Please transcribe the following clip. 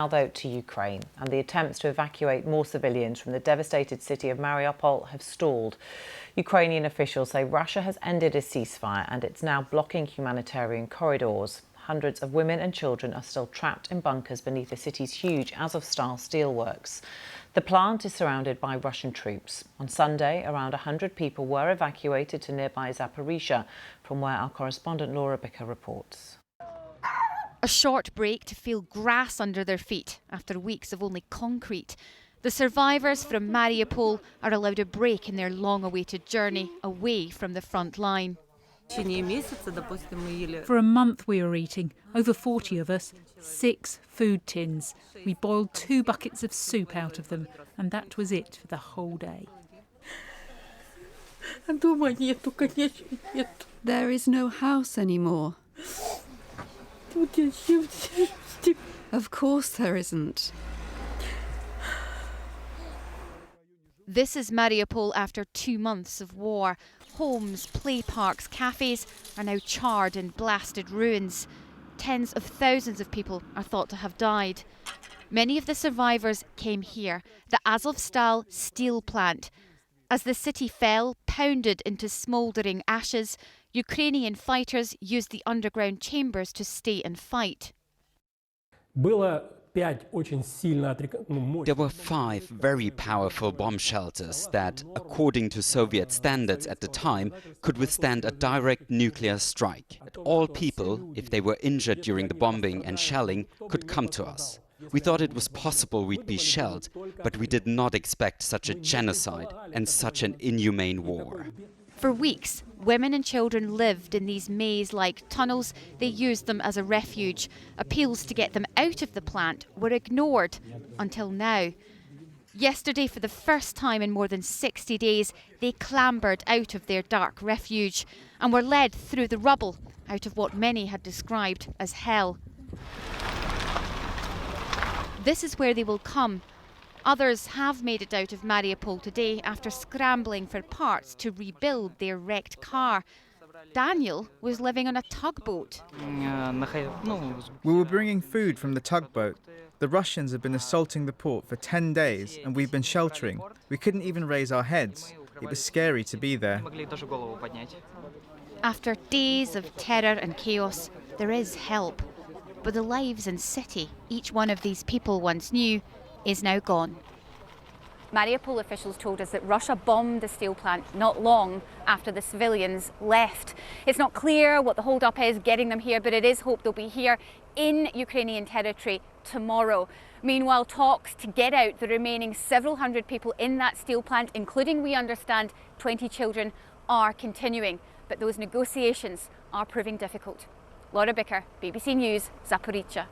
Though to Ukraine, and the attempts to evacuate more civilians from the devastated city of Mariupol have stalled. Ukrainian officials say Russia has ended a ceasefire and it's now blocking humanitarian corridors. Hundreds of women and children are still trapped in bunkers beneath the city's huge Azovstal steelworks. The plant is surrounded by Russian troops. On Sunday, around 100 people were evacuated to nearby Zaporizhzhia, from where our correspondent Bicker reports. A short break to feel grass under their feet after weeks of only concrete. The survivors from Mariupol are allowed a break in their long-awaited journey away from the front line. For a month we were eating, over 40 of us, 6 food tins. We boiled 2 buckets of soup out of them, and that was it for the whole day. There is no house anymore. Of course there isn't. This is Mariupol after 2 months of war. Homes, play parks, cafes are now charred in blasted ruins. Tens of thousands of people are thought to have died. Many of the survivors came here, the Azovstal steel plant. As the city fell, pounded into smouldering ashes, Ukrainian fighters used the underground chambers to stay and fight. There were 5 very powerful bomb shelters that, according to Soviet standards at the time, could withstand a direct nuclear strike. All people, if they were injured during the bombing and shelling, could come to us. We thought it was possible we'd be shelled, but we did not expect such a genocide and such an inhumane war. For weeks, women and children lived in these maze-like tunnels. They used them as a refuge. Appeals to get them out of the plant were ignored until now. Yesterday, for the first time in more than 60 days, they clambered out of their dark refuge and were led through the rubble out of what many had described as hell. This is where they will come. Others have made it out of Mariupol today after scrambling for parts to rebuild their wrecked car. Daniel was living on a tugboat. We were bringing food from the tugboat. The Russians have been assaulting the port for 10 days and we've been sheltering. We couldn't even raise our heads. It was scary to be there. After days of terror and chaos, there is help. But the lives and city each one of these people once knew is now gone. Mariupol officials told us that Russia bombed the steel plant not long after the civilians left. It's not clear what the hold-up is getting them here, but it is hoped they'll be here in Ukrainian territory tomorrow. Meanwhile, talks to get out the remaining several hundred people in that steel plant, including, we understand, 20 children, are continuing. But those negotiations are proving difficult. Bicker, BBC News, Zaporizhzhia.